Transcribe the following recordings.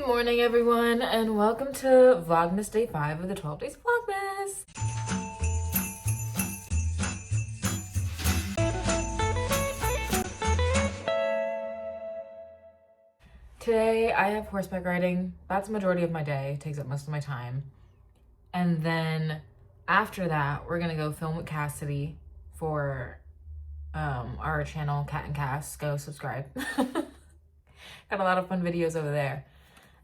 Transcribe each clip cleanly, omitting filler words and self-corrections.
morning, everyone, and welcome to Vlogmas Day 5 of the 12 Days Vlogmas. Today, I have horseback riding. That's the majority of my day. It takes up most of my time. And then after that, we're gonna go film with Cassidy for our channel, Cat and Cass. Go subscribe. Got a lot of fun videos over there.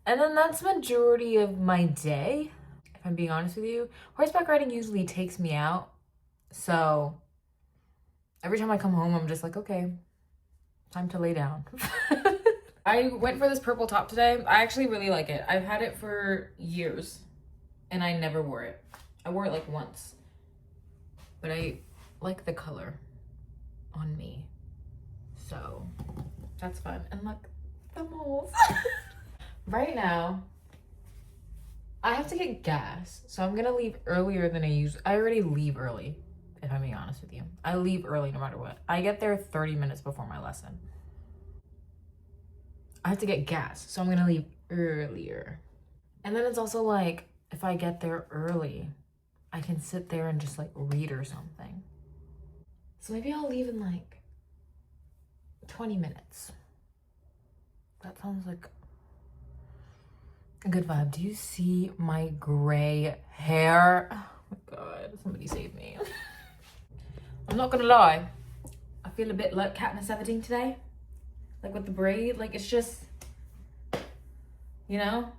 And then that's the majority of my day, if I'm being honest with you. Horseback riding usually takes me out. So every time I come home, I'm just like, okay, time to lay down. I went for this purple top today. I actually really like it. I've had it for years and I never wore it. I wore it like once, but I like the color on me. So that's fun. And look, the moles. Right now, I have to get gas, so I'm gonna leave earlier than I already leave early, if I'm being honest with you. I leave early no matter what. I get there 30 minutes before my lesson. I have to get gas, so I'm gonna leave earlier. And then it's also like, if I get there early, I can sit there and just like read or something. So maybe I'll leave in like 20 minutes. That sounds like a good vibe. Do you see my gray hair? Oh my God, somebody save me. I'm not gonna lie. I feel a bit like Katniss Everdeen today. Like with the braid, like it's just, you know?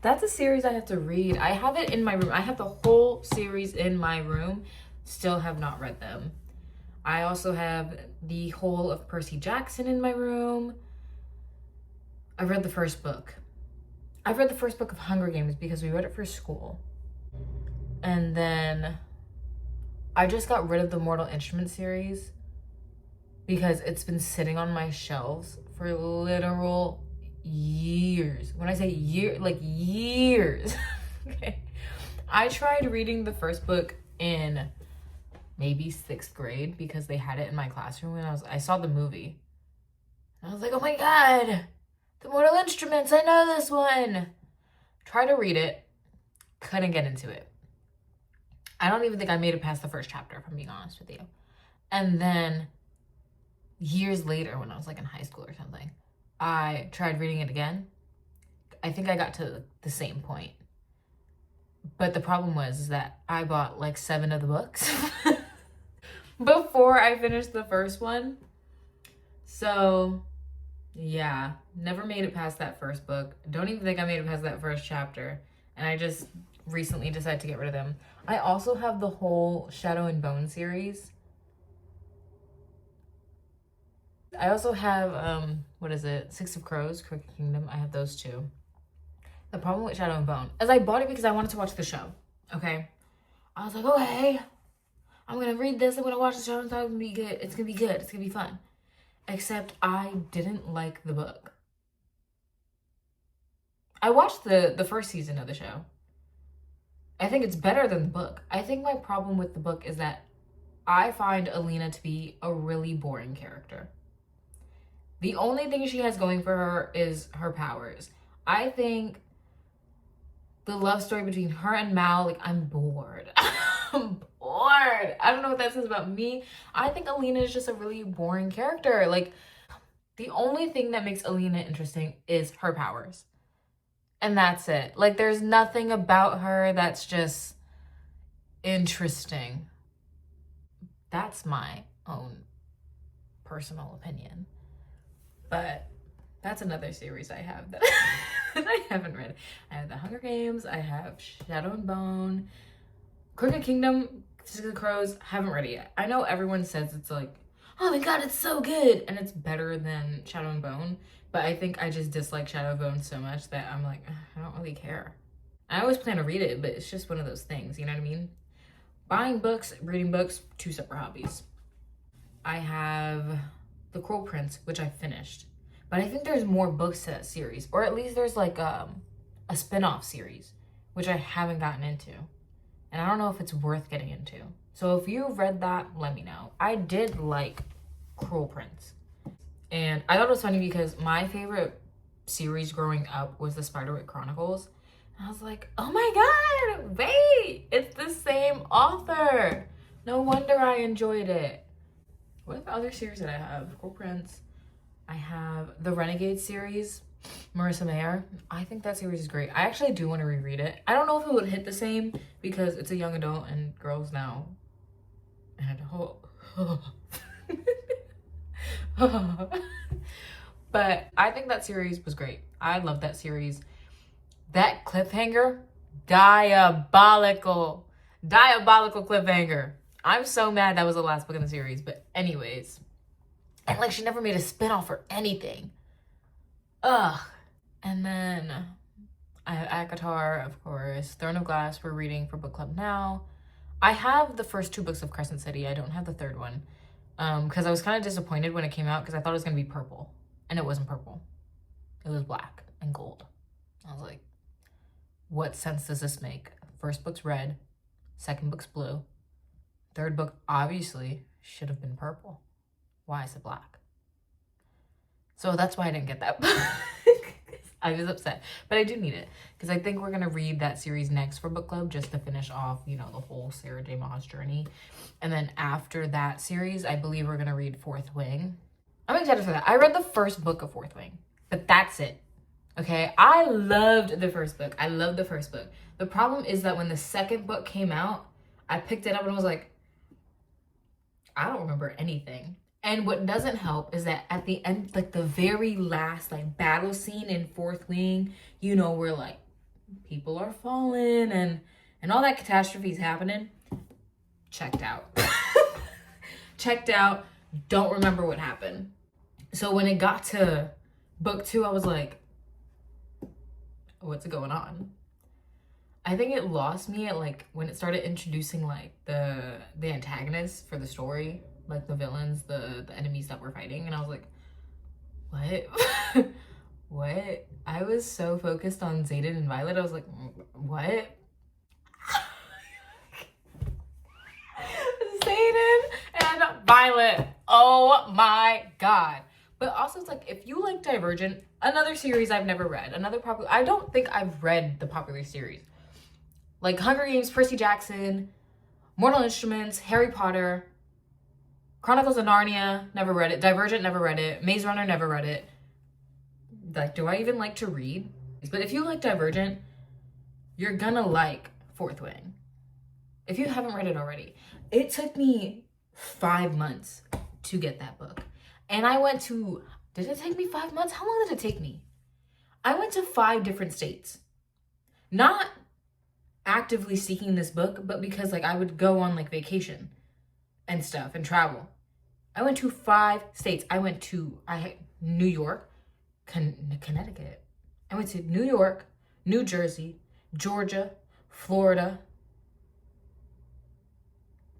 That's a series I have to read. I have it in my room. I have the whole series in my room. Still have not read them. I also have the whole of Percy Jackson in my room. I've read the first book. I've read the first book of Hunger Games because we read it for school. And then I just got rid of the Mortal Instruments series because it's been sitting on my shelves for literal years. When I say year, like years. Okay. I tried reading the first book in maybe 6th grade because they had it in my classroom and I saw the movie. And I was like, oh my God, the Mortal Instruments, I know this one. Tried to read it, couldn't get into it. I don't even think I made it past the first chapter, if I'm being honest with you. And then years later, when I was like in high school or something, I tried reading it again. I think I got to the same point. But the problem was that I bought like 7 of the books before I finished the first one. So yeah, never made it past that first book. Don't even think I made it past that first chapter. And I just recently decided to get rid of them. I also have the whole Shadow and Bone series. I also have, what is it? 6 of Crows, Crooked Kingdom. I have those too. The problem with Shadow and Bone is I bought it because I wanted to watch the show, okay? I was like, oh, hey, I'm going to read this. I'm going to watch the show and it's going to be good. It's going to be good. It's going to be fun. Except I didn't like the book. I watched the first season of the show. I think it's better than the book. I think my problem with the book is that I find Alina to be a really boring character. The only thing she has going for her is her powers. I think the love story between her and Mal, like, I'm bored. I'm bored. I don't know what that says about me. I think Alina is just a really boring character. Like, the only thing that makes Alina interesting is her powers. And that's it. Like, there's nothing about her that's just interesting. That's my own personal opinion. But that's another series I have that I haven't read. I have the Hunger Games. I have Shadow and Bone. Crooked Kingdom, 6 of Crows, haven't read it yet. I know everyone says it's like, oh my God, it's so good. And it's better than Shadow and Bone. But I think I just dislike Shadow and Bone so much that I'm like, I don't really care. I always plan to read it, but it's just one of those things, you know what I mean? Buying books, reading books, 2 separate hobbies. I have The Cruel Prince, which I finished. But I think there's more books to that series. Or at least there's like a spin-off series, which I haven't gotten into. And I don't know if it's worth getting into. So if you read that, let me know. I did like Cruel Prince. And I thought it was funny because my favorite series growing up was the Spiderwick Chronicles. And I was like, oh my God, wait, it's the same author. No wonder I enjoyed it. What other series did I have? Cruel Prince. I have the Renegade series, Marissa Mayer. I think that series is great. I actually do want to reread it. I don't know if it would hit the same because it's a young adult and girls now. And but I think that series was great. I love that series. That cliffhanger, diabolical cliffhanger. I'm so mad that was the last book in the series. But anyways, and like she never made a spinoff or anything. Ugh. And then I have ACOTAR, of course. Throne of Glass we're reading for book club now. I have the first 2 books of Crescent City. I don't have the 3rd one. Because I was kind of disappointed when it came out because I thought it was going to be purple. And it wasn't purple. It was black and gold. I was like, what sense does this make? First book's red. 2nd book's blue. 3rd book obviously should have been purple. Why is it black? So that's why I didn't get that. I was upset. But I do need it. Because I think we're going to read that series next for book club just to finish off, you know, the whole Sarah J. Maas journey. And then after that series, I believe we're going to read Fourth Wing. I'm excited for that. I read the first book of Fourth Wing. But that's it. Okay? I loved the first book. I loved the first book. The problem is that when the 2nd book came out, I picked it up and was like, I don't remember anything. And what doesn't help is that at the end, like the very last like battle scene in Fourth Wing, you know, where like people are falling and all that catastrophe is happening. Checked out. Checked out. Don't remember what happened. So when it got to book 2, I was like, what's going on? I think it lost me at like when it started introducing like the antagonists for the story. Like the villains, the enemies that we're fighting. And I was like, what? What? I was so focused on Xaden and Violet. I was like, what? Xaden and Violet. Oh my God. But also it's like, if you like Divergent, another series I've never read, I don't think I've read the popular series. Like Hunger Games, Percy Jackson, Mortal Instruments, Harry Potter, Chronicles of Narnia, never read it. Divergent, never read it. Maze Runner, never read it. Like, do I even like to read? But if you like Divergent, you're gonna like Fourth Wing. If you haven't read it already. It took me 5 months to get that book. And I went to, did it take me 5 months? How long did it take me? I went to 5 different states. Not actively seeking this book, but because like I would go on like vacation and stuff and travel. I went to 5 states. I went to New York, Connecticut. I went to New York, New Jersey, Georgia, Florida,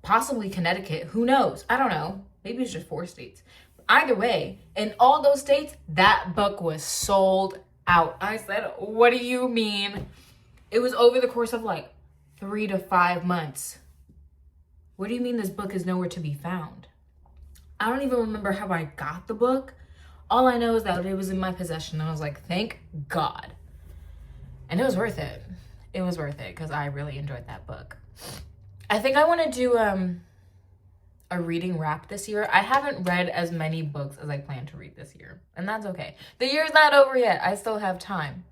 possibly Connecticut. Who knows? I don't know. Maybe it's just 4 states. Either way, in all those states, that book was sold out. I said, what do you mean? It was over the course of like 3 to 5 months. What do you mean this book is nowhere to be found? I don't even remember how I got the book. All I know is that it was in my possession. And I was like, thank God. And it was worth it. It was worth it because I really enjoyed that book. I think I want to do a reading wrap this year. I haven't read as many books as I plan to read this year. And that's okay. The year's not over yet. I still have time.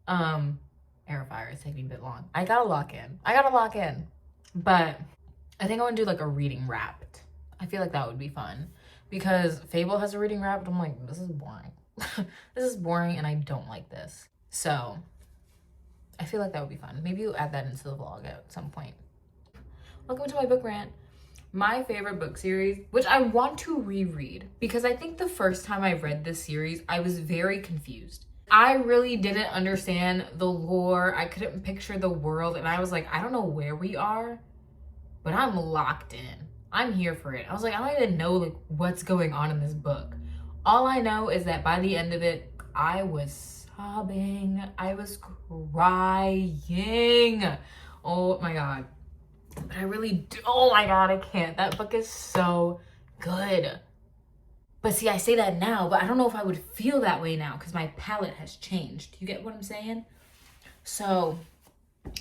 Air Fire is taking a bit long. I gotta lock in. But I think I want to do like a reading wrapped. I feel like that would be fun because Fable has a reading wrapped. I'm like, this is boring. This is boring and I don't like this. So I feel like that would be fun. Maybe you'll add that into the vlog at some point. Welcome to my book rant. My favorite book series, which I want to reread because I think the first time I read this series, I was very confused. I really didn't understand the lore. I couldn't picture the world. And I was like, I don't know where we are, but I'm locked in. I'm here for it. I was like, I don't even know like what's going on in this book. All I know is that by the end of it, I was sobbing. I was crying. Oh my God. But I really do. Oh my God, I can't. That book is so good. But see, I say that now, but I don't know if I would feel that way now because my palette has changed. You get what I'm saying? So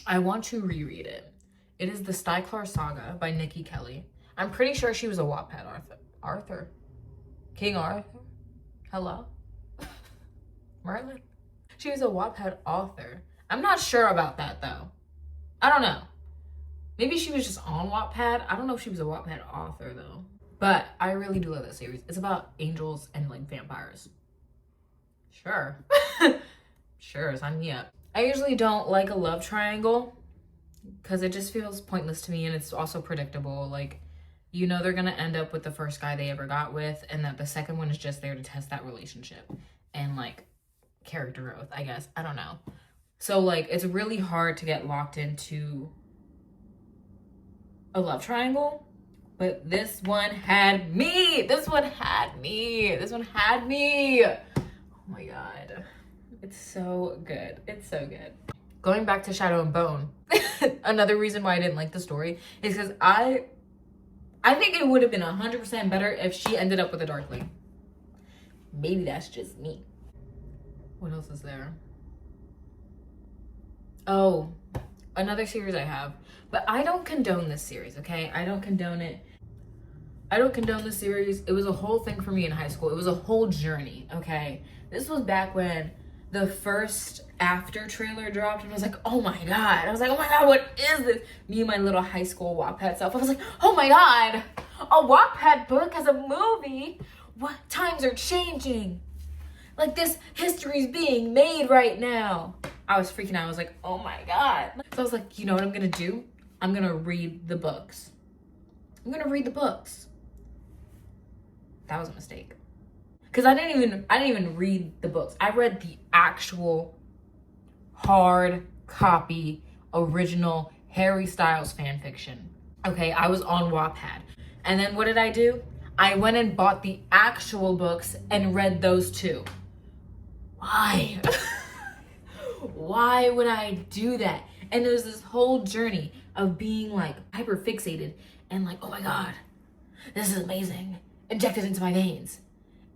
I want to reread it. It is the Styklar Saga by Nikki Kelly. I'm pretty sure she was a Wattpad Arthur. King Arthur? Hello? Merlin? She was a Wattpad author. I'm not sure about that though. I don't know. Maybe she was just on Wattpad. I don't know if she was a Wattpad author though. But I really do love that series. It's about angels and like vampires. Sure. Sure, sign me up. I usually don't like a love triangle because it just feels pointless to me, and it's also predictable. Like, you know they're gonna end up with the first guy they ever got with, and that the second one is just there to test that relationship and like character growth, I guess. I don't know. So like it's really hard to get locked into a love triangle, but this one had me. This one had me. Oh my God. It's so good. It's so good. Going back to Shadow and Bone, another reason why I didn't like the story is because I think it would have been 100% better if she ended up with a Darkling. Maybe that's just me. What else is there? Oh, another series I have. But I don't condone this series, okay? I don't condone it. I don't condone this series. It was a whole thing for me in high school. It was a whole journey, okay? This was back when the first After trailer dropped, and I was like, oh my God. I was like, oh my God, what is this? Me and my little high school Wattpad self. I was like, oh my God, a Wattpad book has a movie? What? Times are changing. Like, this history's being made right now. I was freaking out. I was like, oh my God. So I was like, you know what I'm gonna do? I'm gonna read the books. I'm gonna read the books. That was a mistake. Because I didn't even read the books. I read the actual hard copy original Harry Styles fan fiction. Okay, I was on Wattpad. And then what did I do? I went and bought the actual books and read those too. Why? Why would I do that? And it was this whole journey of being like hyper fixated and like, oh my God, this is amazing. Injected into my veins.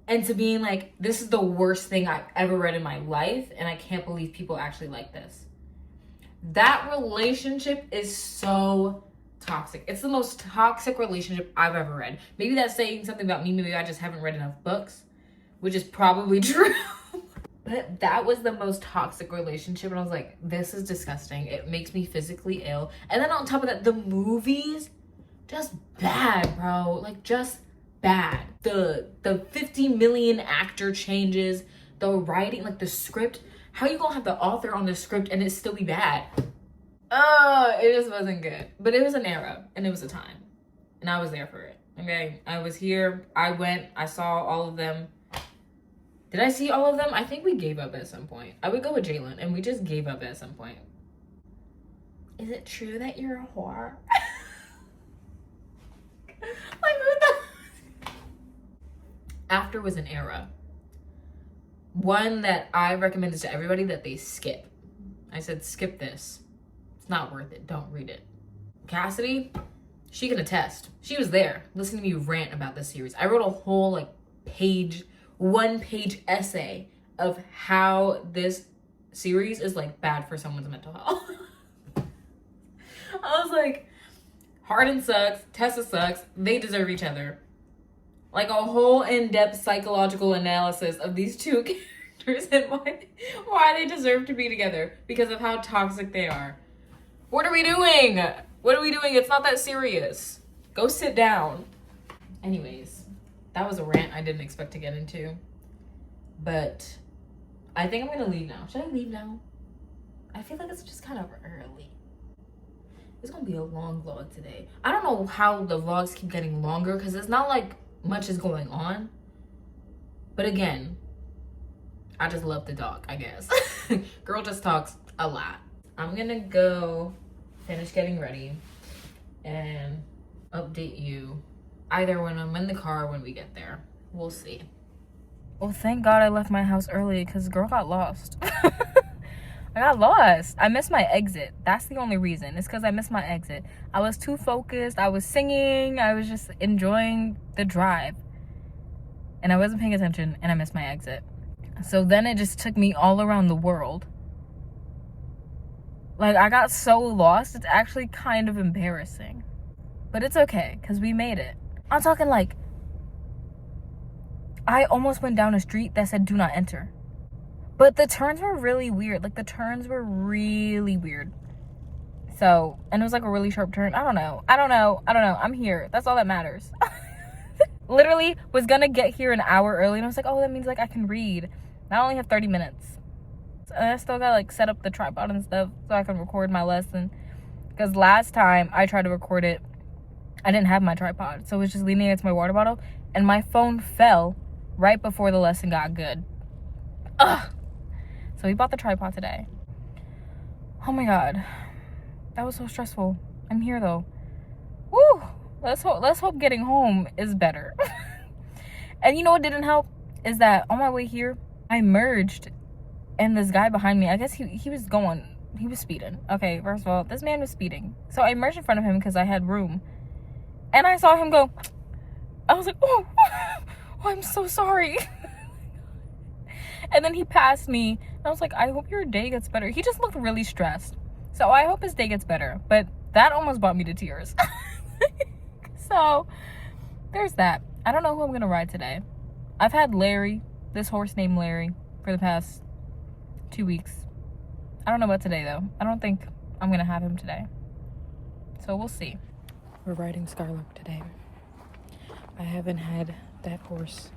And to being like, this is the worst thing I've ever read in my life, and I can't believe people actually like this. That relationship is so toxic. It's the most toxic relationship I've ever read. Maybe that's saying something about me. Maybe I just haven't read enough books, which is probably true. But that was the most toxic relationship, and I was like, this is disgusting. It makes me physically ill. And then on top of that, the movies, just bad, bro. Like, just bad. The 50 million actor changes, the writing, like the script. How you gonna have the author on the script and it still be bad? It just wasn't good. But it was an era and it was a time. And I was there for it. Okay. I was here. I went. I saw all of them. Did I see all of them? I think we gave up at some point. I would go with Jalen and we just gave up at some point. Is it true that you're a whore? Like, who the... After was an era. One that I recommended to everybody that they skip. I said, skip this. It's not worth it. Don't read it. Cassidy, she can attest. She was there listening to me rant about this series. I wrote a whole like one-page essay of how this series is like bad for someone's mental health. I was like, Hardin sucks, Tessa sucks, they deserve each other. Like a whole in-depth psychological analysis of these two characters and why they deserve to be together because of how toxic they are. What are we doing? What are we doing? It's not that serious. Go sit down. Anyways, that was a rant I didn't expect to get into. But I think I'm gonna leave now. Should I leave now? I feel like it's just kind of early. It's gonna be a long vlog today. I don't know how the vlogs keep getting longer because it's not like much is going on. But again, I just love the dog, I guess. Girl just talks a lot. I'm gonna go finish getting ready and update you either when I'm in the car or when we get there. We'll see. Well, thank God I left my house early because girl got lost. I got lost. I missed my exit. That's the only reason. It's because I missed my exit. I was too focused. I was singing. I was just enjoying the drive. And I wasn't paying attention, and I missed my exit. So then it just took me all around the world. Like, I got so lost, it's actually kind of embarrassing. But it's okay, because we made it. I'm talking like, I almost went down a street that said do not enter. But the turns were really weird. Like, the turns were really weird. So, and it was like a really sharp turn. I don't know. I'm here. That's all that matters. Literally was gonna get here an hour early, and I was like, oh, that means like I can read. I only have 30 minutes. And I still gotta like set up the tripod and stuff so I can record my lesson. Because last time I tried to record it, I didn't have my tripod. So it was just leaning against my water bottle, and my phone fell right before the lesson got good. Ugh. So we bought the tripod today. Oh my god. That was so stressful. I'm here though. Woo! Let's hope getting home is better. And you know what didn't help? Is that on my way here, I merged, and this guy behind me, I guess he was speeding. Okay, first of all, this man was speeding. So I merged in front of him because I had room. And I saw him go. I was like, oh I'm so sorry. And then he passed me. And I was like, I hope your day gets better. He just looked really stressed. So I hope his day gets better. But that almost brought me to tears. So there's that. I don't know who I'm going to ride today. I've had Larry, this horse named Larry, for the past 2 weeks. I don't know about today, though. I don't think I'm going to have him today. So we'll see. We're riding Skylark today. I haven't had that horse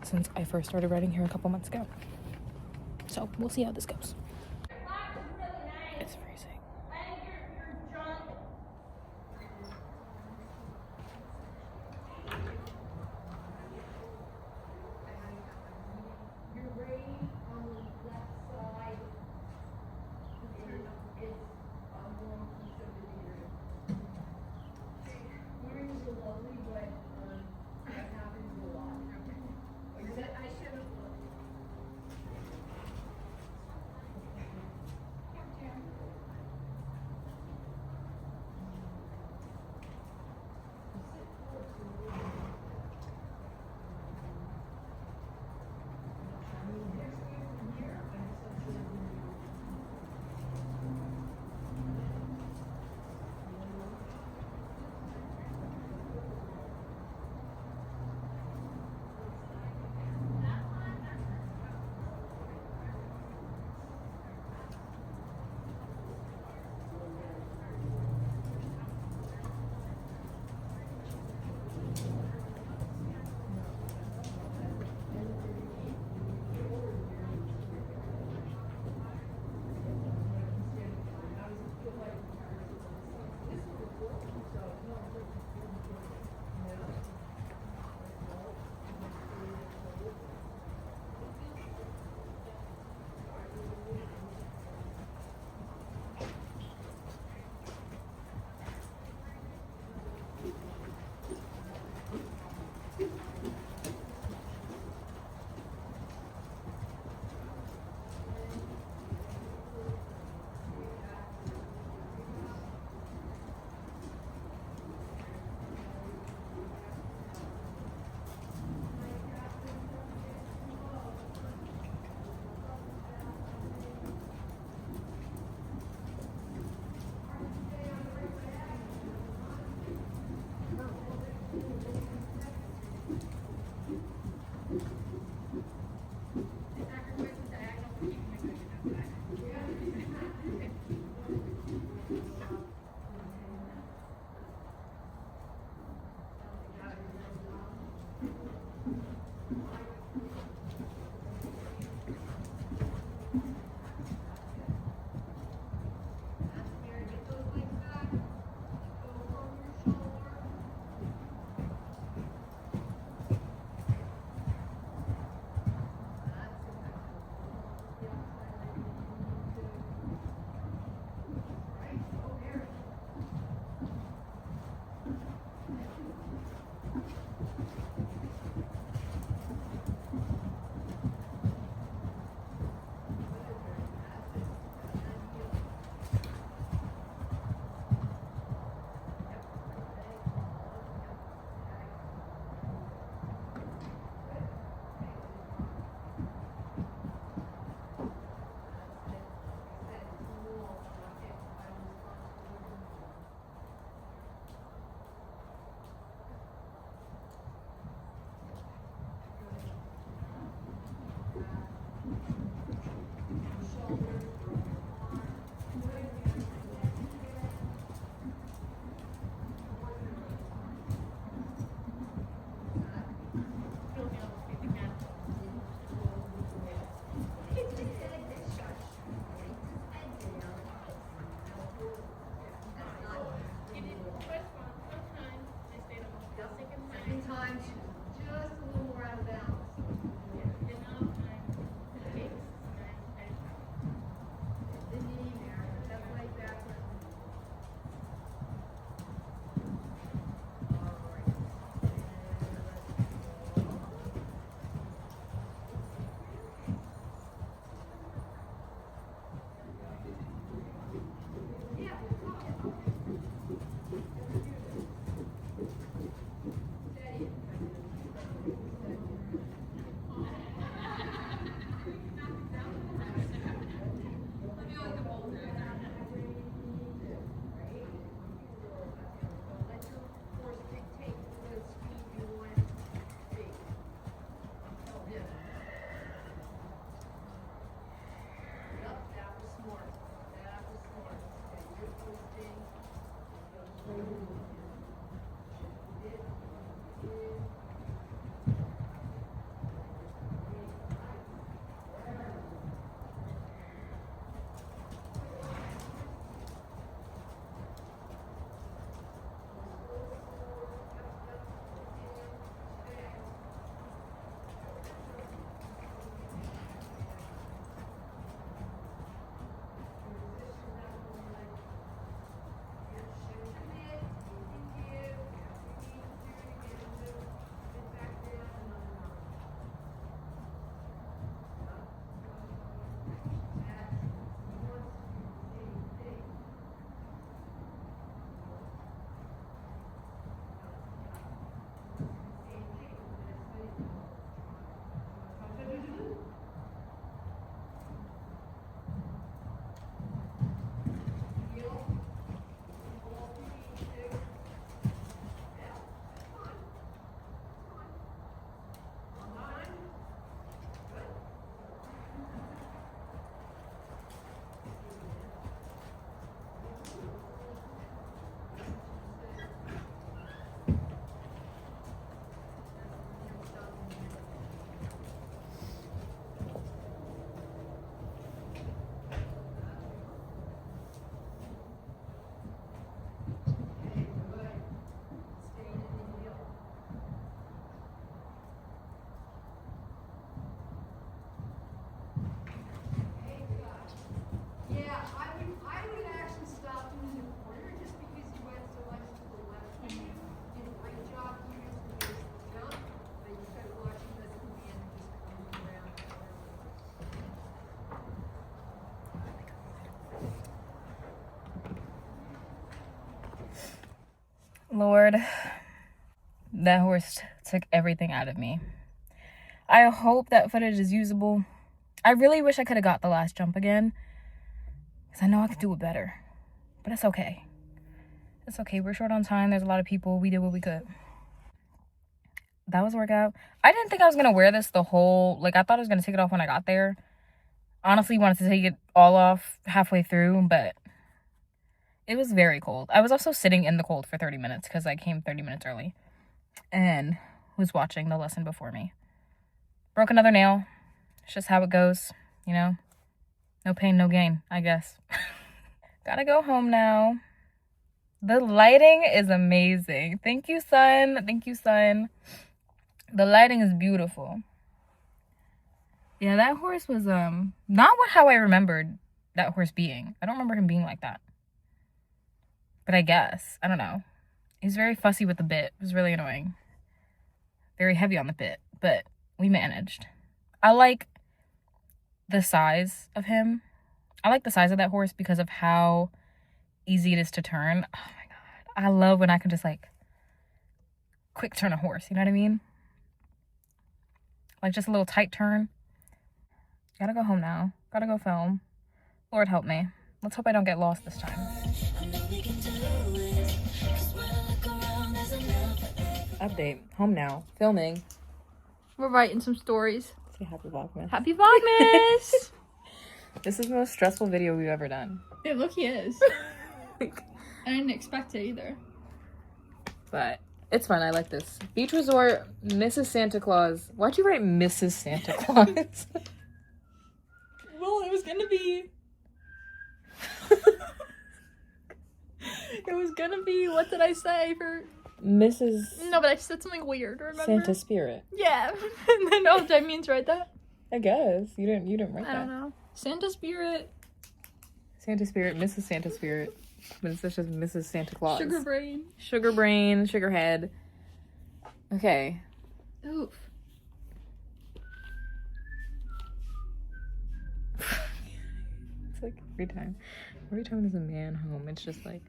since I first started riding here a couple months ago. So we'll see how this goes. It's freezing. Lord, that horse took everything out of me. I hope that footage is usable. I really wish I could have got the last jump again, because I know I could do it better. But it's okay. It's okay. We're short on time. There's a lot of people. We did what we could. That was a workout. I didn't think I was going to wear this the whole... Like, I thought I was going to take it off when I got there. Honestly, wanted to take it all off halfway through, but it was very cold. I was also sitting in the cold for 30 minutes because I came 30 minutes early and was watching the lesson before me. Broke another nail. It's just how it goes, you know? No pain, no gain, I guess. Gotta go home now. The lighting is amazing. Thank you, sun. Thank you, sun. The lighting is beautiful. Yeah, that horse was not how I remembered that horse being. I don't remember him being like that. But I guess. I don't know. He's very fussy with the bit. It was really annoying. Very heavy on the bit. But we managed. I like the size of him. I like the size of that horse because of how easy it is to turn. Oh my god. I love when I can just like quick turn a horse. You know what I mean? Like just a little tight turn. Gotta go home now. Gotta go film. Lord help me. Let's hope I don't get lost this time. Update. Home now. Filming. We're writing some stories. Say happy Vlogmas. Happy Vlogmas! This is the most stressful video we've ever done. It look is. I didn't expect it either. But it's fun. I like this. Beach Resort, Mrs. Santa Claus. Why'd you write Mrs. Santa Claus? Well, it was gonna be... It was gonna be, what did I say for... Mrs. No, but I said something weird, remember? Santa Spirit. Yeah. And then, oh, did I mean to write that? I guess. You didn't write that. I don't know. Santa Spirit. Santa Spirit, Mrs. Santa Spirit. But it's just Mrs. Santa Claus. Sugar brain. Sugar brain, sugar head. Okay. Oof. It's like every time there's a man home, it's just like,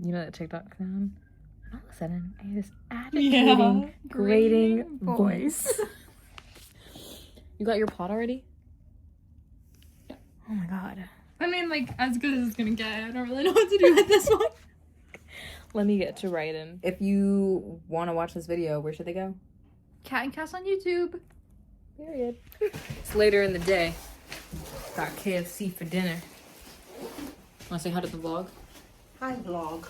you know that TikTok sound? All of a sudden, I hear this agitating, grating voice. You got your pot already? Yeah. Oh my god. I mean, like, as good as it's gonna get. I don't really know what to do with this one. Let me get to writing. If you want to watch this video, where should they go? Cat and Cast on YouTube. Period. It's later in the day. Got KFC for dinner. Want to say hi to the vlog? Hi, vlog.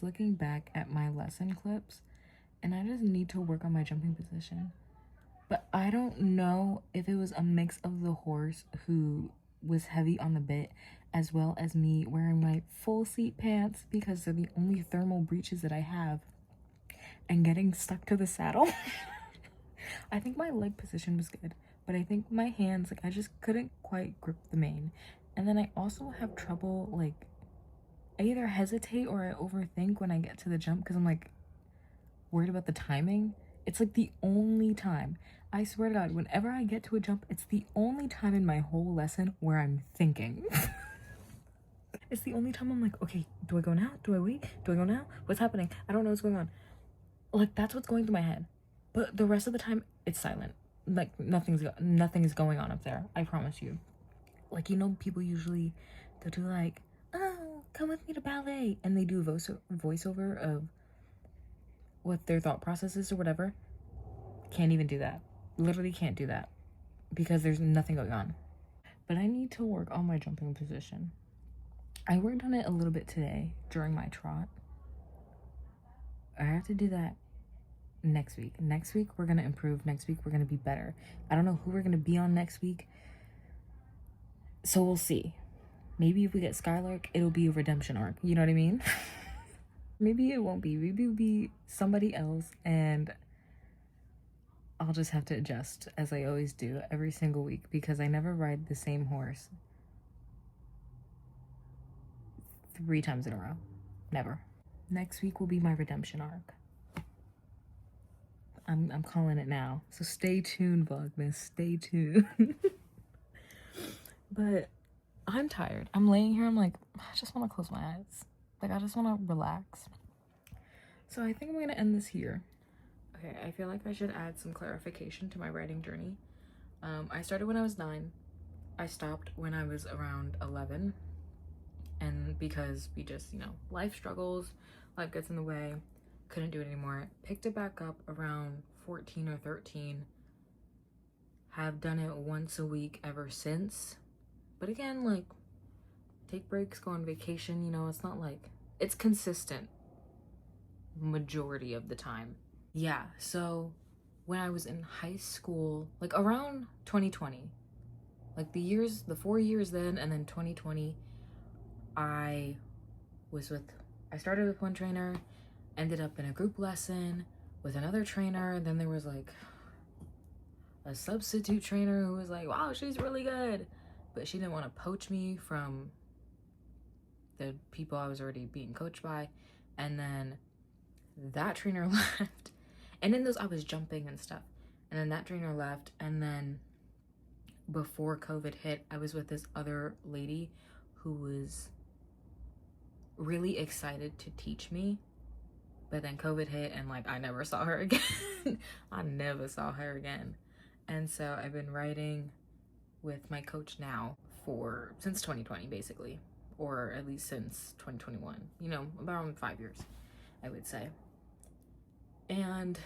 Looking back at my lesson clips and I just need to work on my jumping position, but I don't know if it was a mix of the horse who was heavy on the bit as well as me wearing my full seat pants because they're the only thermal breeches that I have and getting stuck to the saddle. I think my leg position was good, but I think my hands, like, I just couldn't quite grip the mane. And then I also have trouble, like, I either hesitate or I overthink when I get to the jump because I'm like worried about the timing. It's like the only time, I swear to God, whenever I get to a jump, it's the only time in my whole lesson where I'm thinking. It's the only time I'm like, okay, do I go now? Do I wait? Do I go now? What's happening? I don't know what's going on. Like, that's what's going through my head. But the rest of the time, it's silent. Like, nothing is going on up there. I promise you. Like, you know, people usually, they'll do like, oh, come with me to ballet, and they do a voiceover of what their thought process is or whatever. Can't even do that. Literally can't do that because there's nothing going on. But I need to work on my jumping position. I worked on it a little bit today during my trot. I have to do that next week. Next week we're gonna improve. Next week we're gonna be better. I don't know who we're gonna be on next week, so we'll see. Maybe if we get Skylark, it'll be a redemption arc. You know what I mean? Maybe it won't be. Maybe it'll be somebody else, and I'll just have to adjust, as I always do every single week, because I never ride the same horse 3 times in a row. Never. Next week will be my redemption arc. I'm calling it now. So stay tuned, Vlogmas. Stay tuned. But I'm tired. I'm laying here. I'm like, I just want to close my eyes. Like, I just want to relax. So I think I'm going to end this here. Okay, I feel like I should add some clarification to my writing journey. I started when I was 9. I stopped when I was around 11. And because we just, you know, life struggles, life gets in the way, couldn't do it anymore. Picked it back up around 14 or 13. Have done it once a week ever since. But again, like, take breaks, go on vacation, you know, it's not like, it's consistent majority of the time. Yeah, so when I was in high school, like around 2020, like the 4 years then, and then 2020, I started with one trainer, ended up in a group lesson with another trainer, then there was like a substitute trainer who was like, wow, she's really good, but she didn't want to poach me from the people I was already being coached by. And then that trainer left, and in those I was jumping and stuff, and then that trainer left. And then before COVID hit, I was with this other lady who was really excited to teach me, but then COVID hit, and like I never saw her again. I never saw her again. And so I've been riding with my coach now since 2020 basically, or at least since 2021, you know, around 5 years, I would say. And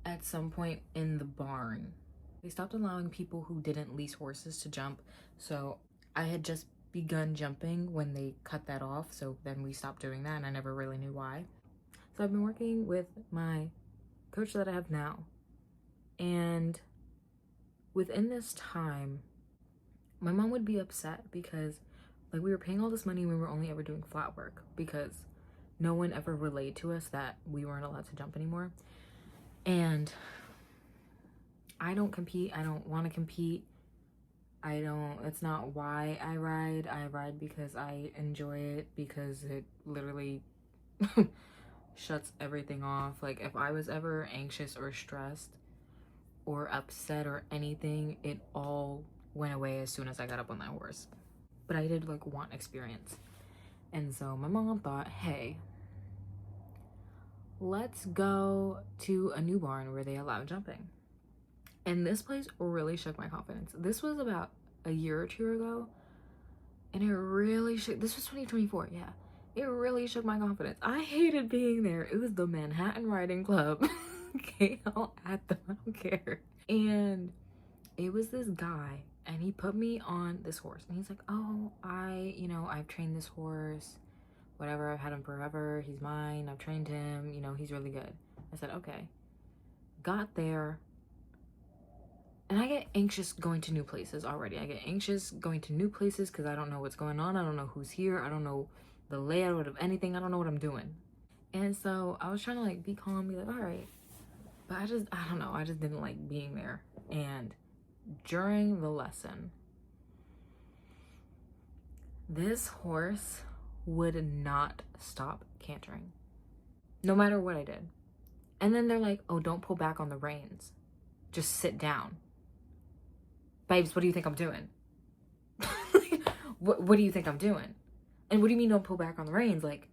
at some point in the barn, they stopped allowing people who didn't lease horses to jump. So I had just begun jumping when they cut that off, so then we stopped doing that, and I never really knew why. So I've been working with my coach that I have now, and within this time, my mom would be upset because like we were paying all this money and we were only ever doing flat work because no one ever relayed to us that we weren't allowed to jump anymore. And I don't compete. I don't want to compete. It's not why I ride. I ride because I enjoy it, because it literally shuts everything off. Like if I was ever anxious or stressed or upset or anything, it all went away as soon as I got up on that horse. But I did like want experience. And so my mom thought, hey, let's go to a new barn where they allow jumping. And this place really shook my confidence. This was about a year or two ago, and it really shook. This was 2024, yeah. It really shook my confidence. I hated being there. It was the Manhattan Riding Club. Okay, I'll add them, I don't care. And it was this guy, and he put me on this horse, and he's like, oh, I've trained this horse, whatever, I've had him forever, he's mine, I've trained him, you know, he's really good. I said, okay. Got there, and I get anxious going to new places already. I get anxious going to new places because I don't know what's going on, I don't know who's here, I don't know the layout of anything, I don't know what I'm doing. And so I was trying to like be calm, be like, all right, but I don't know, I just didn't like being there. And during the lesson, this horse would not stop cantering, no matter what I did. And then they're like, oh, don't pull back on the reins, just sit down. Babes, what do you think I'm doing? What do you think I'm doing? And what do you mean don't pull back on the reins? Like,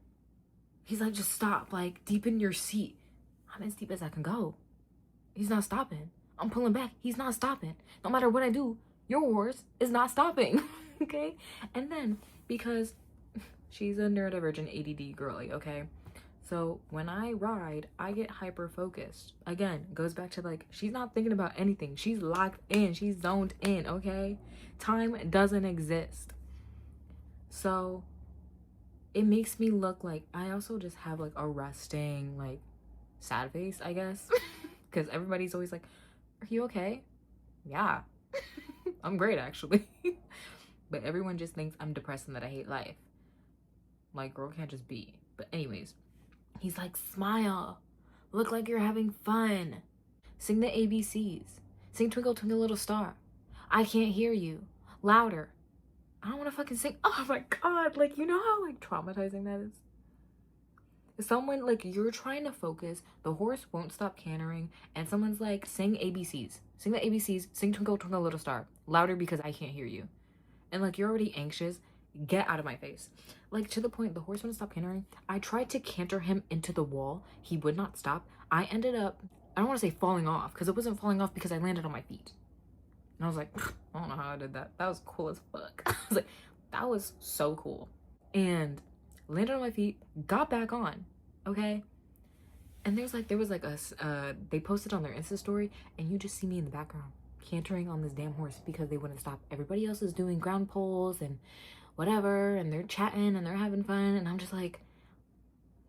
he's like, just stop, like deepen your seat. I'm as deep as I can go. He's not stopping. I'm pulling back. He's not stopping. No matter what I do, your horse is not stopping. Okay? And then, because she's a neurodivergent ADD girly, okay? So when I ride, I get hyper focused. Again, goes back to like, she's not thinking about anything. She's locked in. She's zoned in, okay? Time doesn't exist. So it makes me look like, I also just have like a resting, like sad face, I guess. Because everybody's always like, are you okay? Yeah. I'm great, actually. but everyone just thinks I'm depressed and that I hate life. Like, girl can't just be. But anyways, he's like, smile, look like you're having fun, sing the ABCs, sing Twinkle Twinkle Little Star, I can't hear you, louder. I don't want to fucking sing. Oh my god, like, you know how like traumatizing that is? Someone, like, you're trying to focus, the horse won't stop cantering, and someone's like, sing ABCs, sing the ABCs, sing Twinkle Twinkle Little Star, louder because I can't hear you. And like, you're already anxious, get out of my face. Like, to the point the horse wouldn't stop cantering. I tried to canter him into the wall, he would not stop. I ended up, I don't want to say falling off, because it wasn't falling off because I landed on my feet. And I was like, I don't know how I did that. That was cool as fuck. I was like, that was so cool. And landed on my feet, got back on, okay? And there was like a, they posted on their Insta story, and you just see me in the background cantering on this damn horse because they wouldn't stop. Everybody else is doing ground poles and whatever, and they're chatting and they're having fun, and I'm just like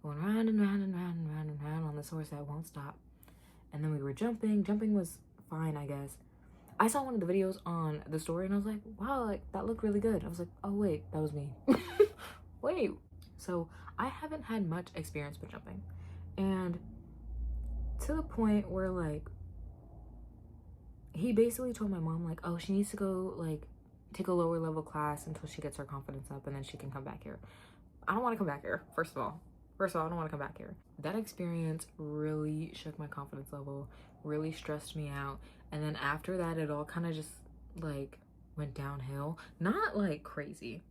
going round and round and round and round and round on this horse that won't stop. And then we were jumping. Jumping was fine, I guess. I saw one of the videos on the story and I was like, wow, like that looked really good. I was like, oh wait, that was me. Wait. So I haven't had much experience with jumping, and to the point where like he basically told my mom like, oh, she needs to go like take a lower level class until she gets her confidence up and then she can come back here. I don't want to come back here. First of all, I don't want to come back here. That experience really shook my confidence level, really stressed me out. And then after that, it all kind of just like went downhill. Not like crazy,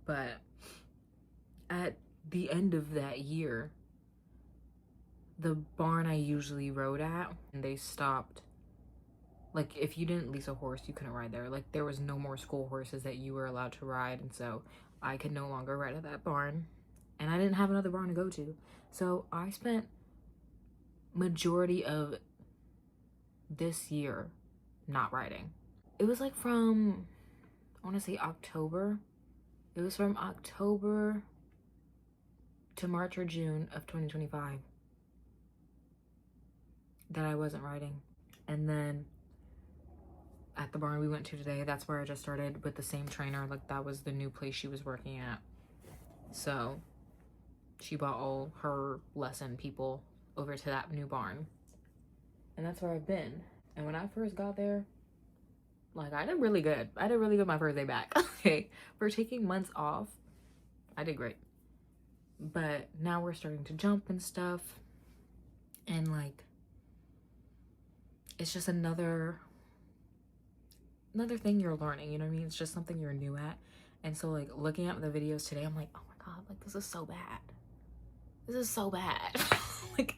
but at the end of that year, the barn I usually rode at, and they stopped. Like, if you didn't lease a horse, you couldn't ride there. Like, there was no more school horses that you were allowed to ride, and so I could no longer ride at that barn. And I didn't have another barn to go to. So I spent majority of this year not riding. It was like from, I want to say October. It was from October to March or June of 2025 that I wasn't riding. And then at the barn we went to today, that's where I just started with the same trainer. Like, that was the new place she was working at. So she brought all her lesson people over to that new barn. And that's where I've been. And when I first got there, like, I did really good. I did really good my first day back. Okay, for taking months off, I did great. But now we're starting to jump and stuff. And like, it's just another thing you're learning, you know what I mean? It's just something you're new at. And so like, looking at the videos today, I'm like, oh my god, like, this is so bad. This is so bad. like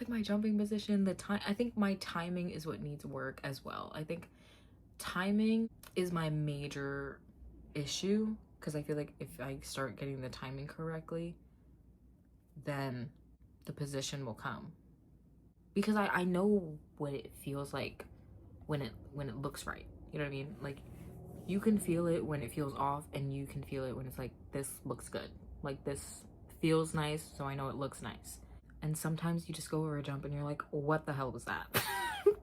my jumping position, the time, I think my timing is what needs work as well. I think timing is my major issue, because I feel like if I start getting the timing correctly, then the position will come. Because I know what it feels like when it looks right. You know what I mean? Like, you can feel it when it feels off, and you can feel it when it's like, this looks good. Like, this feels nice, so I know it looks nice. And sometimes you just go over a jump and you're like, what the hell was that?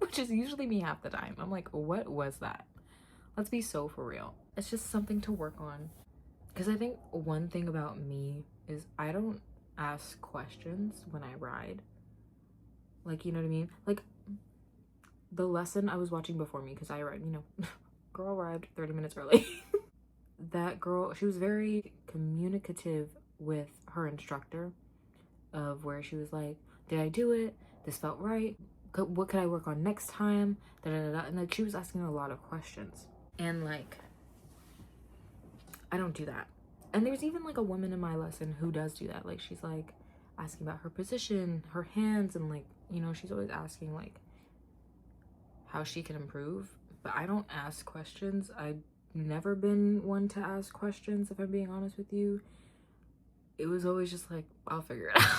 Which is usually me half the time. I'm like, what was that? Let's be so for real. It's just something to work on. Because I think one thing about me is I don't ask questions when I ride. Like, you know what I mean? Like, the lesson I was watching before me, because I ride, you know, girl arrived 30 minutes early. That girl, she was very communicative with her instructor, of where she was like, did I do it? This felt right. What could I work on next time? Da, da, da, da. And like, she was asking a lot of questions. And like, I don't do that. And there's even like a woman in my lesson who does do that. Like, she's like asking about her position, her hands, and like, you know, she's always asking like how she can improve. But I don't ask questions. I've never been one to ask questions, if I'm being honest with you. It was always just like, I'll figure it out.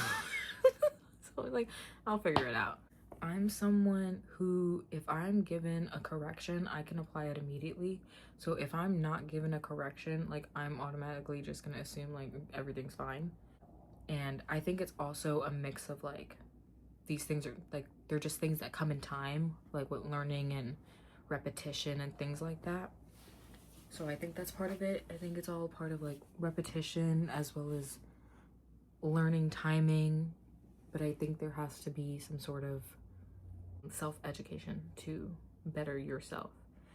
So like, I'll figure it out. I'm someone who, if I'm given a correction, I can apply it immediately. So if I'm not given a correction, like, I'm automatically just gonna assume like everything's fine. And I think it's also a mix of like, these things are like, they're just things that come in time, like with learning and repetition and things like that. So I think that's part of it. I think it's all part of like repetition as well as learning timing. But I think there has to be some sort of self-education to better yourself.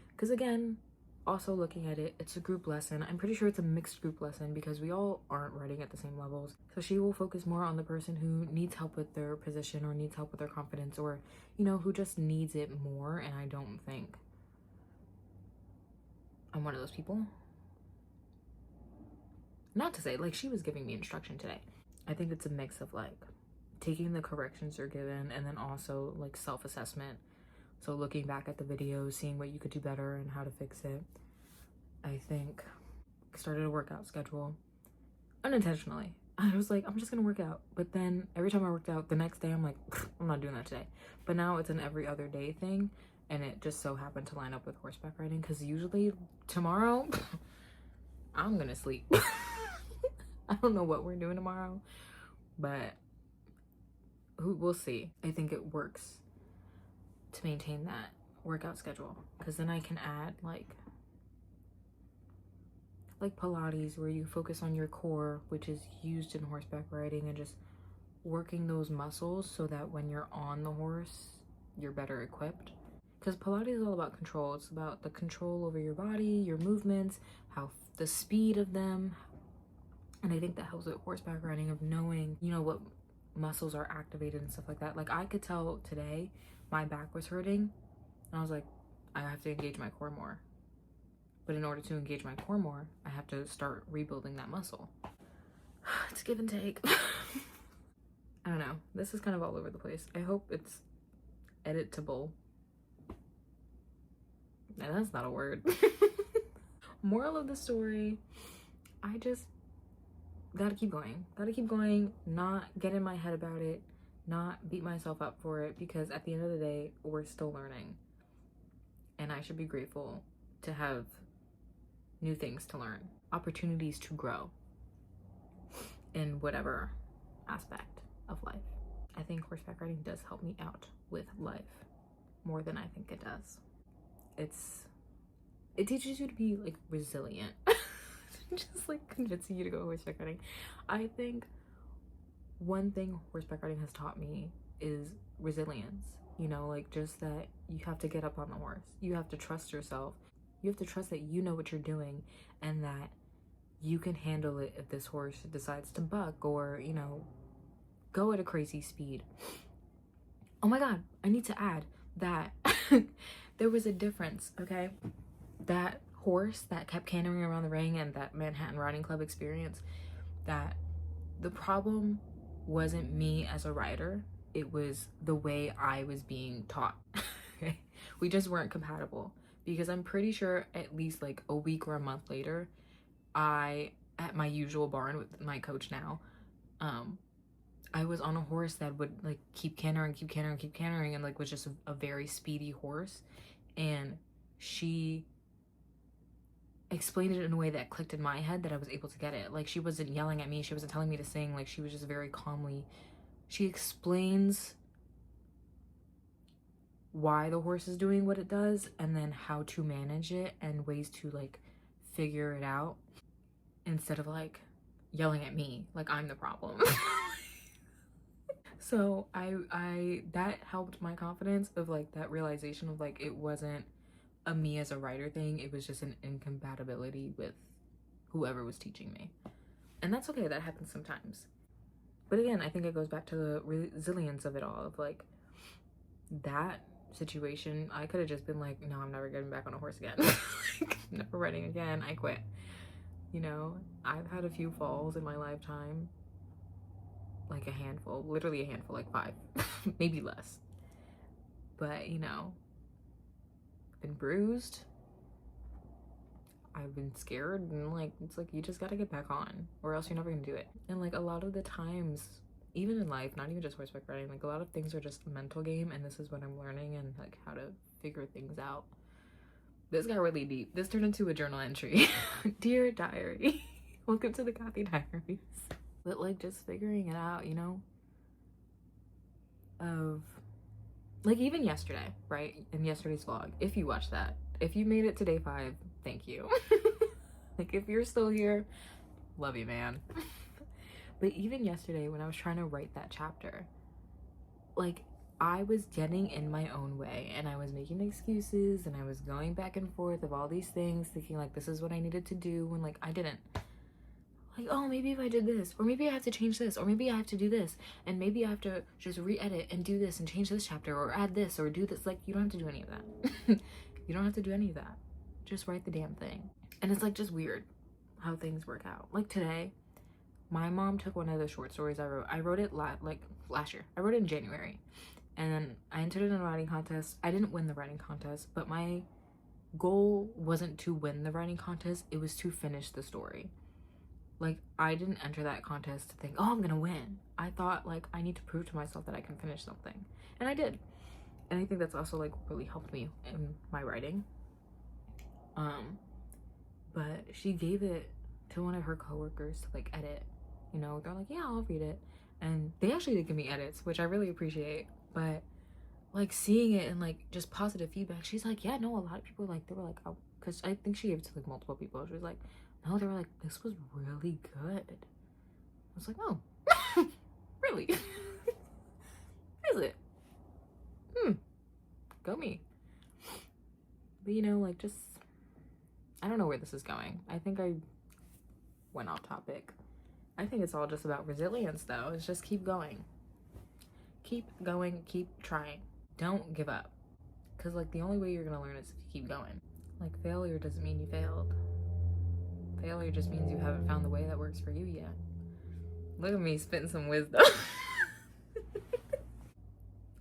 Because again, also looking at it, it's a group lesson. I'm pretty sure it's a mixed group lesson because we all aren't writing at the same levels. So she will focus more on the person who needs help with their position or needs help with their confidence, or, you know, who just needs it more. And I don't think I'm one of those people. Not to say, like, she was giving me instruction today. I think it's a mix of like taking the corrections you're given and then also like self-assessment. So looking back at the videos, seeing what you could do better and how to fix it. I think I started a workout schedule unintentionally. I was like, I'm just gonna work out. But then every time I worked out, the next day I'm like, I'm not doing that today. But now it's an every other day thing. And it just so happened to line up with horseback riding because usually tomorrow, I'm gonna sleep. I don't know what we're doing tomorrow, but we'll see. I think it works to maintain that workout schedule because then I can add like Pilates, where you focus on your core, which is used in horseback riding, and just working those muscles so that when you're on the horse, you're better equipped. Because Pilates is all about control. It's about the control over your body, your movements, the speed of them. And I think that helps with horseback riding, of knowing, you know, what muscles are activated and stuff like that. Like I could tell today my back was hurting and I was like, I have to engage my core more. But in order to engage my core more, I have to start rebuilding that muscle. It's give and take. I don't know. This is kind of all over the place. I hope it's editable. And that's not a word. Moral of the story, I just gotta keep going. Gotta keep going, not get in my head about it, not beat myself up for it, because at the end of the day, we're still learning. And I should be grateful to have new things to learn, opportunities to grow in whatever aspect of life. I think horseback riding does help me out with life more than I think it does. It teaches you to be like resilient. Just like convincing you to go horseback riding. I think one thing horseback riding has taught me is resilience. You know, like just that you have to get up on the horse. You have to trust yourself. You have to trust that you know what you're doing and that you can handle it if this horse decides to buck or, you know, go at a crazy speed. Oh my God, I need to add that there was a difference, okay? That horse that kept cantering around the ring and that Manhattan Riding Club experience, that the problem wasn't me as a rider, it was the way I was being taught. Okay, we just weren't compatible, because I'm pretty sure at least like a week or a month later, at my usual barn with my coach now, I was on a horse that would like keep cantering and like was just a very speedy horse, and she explained it in a way that clicked in my head that I was able to get it. Like she wasn't yelling at me, she wasn't telling me to sing, like she was just very calmly, she explains why the horse is doing what it does and then how to manage it and ways to like figure it out instead of like yelling at me like I'm the problem. So I that helped my confidence of like that realization of like it wasn't a me as a writer thing, it was just an incompatibility with whoever was teaching me. And that's okay, that happens sometimes. But again, I think it goes back to the resilience of it all, of like that situation. I could have just been like, no, I'm never getting back on a horse again. Like, never riding again, I quit. You know, I've had a few falls in my lifetime, like a handful, literally a handful, like 5, maybe less. But you know, been bruised, I've been scared, and like it's like you just gotta get back on or else you're never gonna do it. And like a lot of the times, even in life, not even just horseback riding, like a lot of things are just a mental game, and this is what I'm learning and like how to figure things out. This got really deep. This turned into a journal entry. Dear diary, welcome to the Coffee Diaries. But like just figuring it out, you know, of like even yesterday, right? In yesterday's vlog, if you watched that, if you made it to day 5, thank you. Like, if you're still here, love you, man. But even yesterday when I was trying to write that chapter, like, I was getting in my own way and I was making excuses and I was going back and forth of all these things, thinking like this is what I needed to do when like I didn't. Like, oh, maybe if I did this, or maybe I have to change this, or maybe I have to do this, and maybe I have to just re-edit and do this and change this chapter or add this or do this. Like, you don't have to do any of that. You don't have to do any of that. Just write the damn thing. And it's like just weird how things work out. Like today, my mom took one of the short stories I wrote. I wrote it like last year. I wrote it in January. And then I entered it in a writing contest. I didn't win the writing contest, but my goal wasn't to win the writing contest. It was to finish the story. Like, I didn't enter that contest to think, oh, I'm gonna win. I thought, like, I need to prove to myself that I can finish something. And I did. And I think that's also, like, really helped me in my writing. But she gave it to one of her coworkers to, like, edit. You know, they're like, yeah, I'll read it. And they actually did give me edits, which I really appreciate. But, like, seeing it and, like, just positive feedback, she's like, yeah, no, a lot of people, like, they were like, oh, because I think she gave it to, like, multiple people. She was like, no, they were like, this was really good. I was like, oh, really? Is it? Go me. But, you know, like, just, I don't know where this is going. I think I went off topic. I think it's all just about resilience, though. It's just keep going. Keep going, keep trying. Don't give up. Because, like, the only way you're going to learn is if you keep going. Like, failure doesn't mean you failed. Failure just means you haven't found the way that works for you yet. Look at me spitting some wisdom.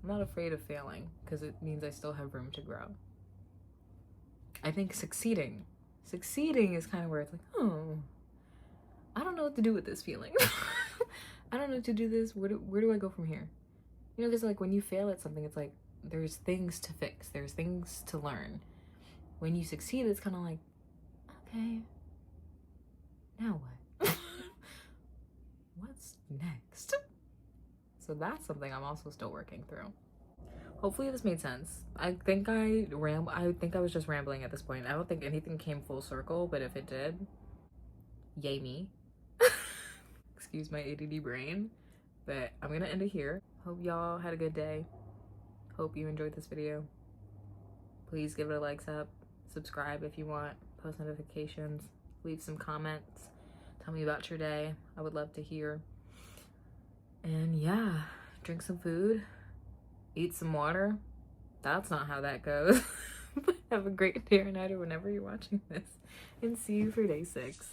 I'm not afraid of failing because it means I still have room to grow. I think succeeding is kind of where it's like, oh, I don't know what to do with this feeling. I don't know what to do this. Where do I go from here? You know, because like when you fail at something, it's like there's things to fix. There's things to learn. When you succeed, it's kind of like, okay, now what? What's next? So that's something I'm also still working through. Hopefully this made sense. I think I was just rambling at this point. I don't think anything came full circle, but if it did, yay me. Excuse my ADD brain. But I'm gonna end it here. Hope y'all had a good day. Hope you enjoyed this video. Please give it a likes up. Subscribe if you want. Post notifications. Leave some comments. Tell me about your day. I would love to hear. And yeah, drink some food. Eat some water. That's not how that goes. But have a great day or night or whenever you're watching this. And see you for day 6.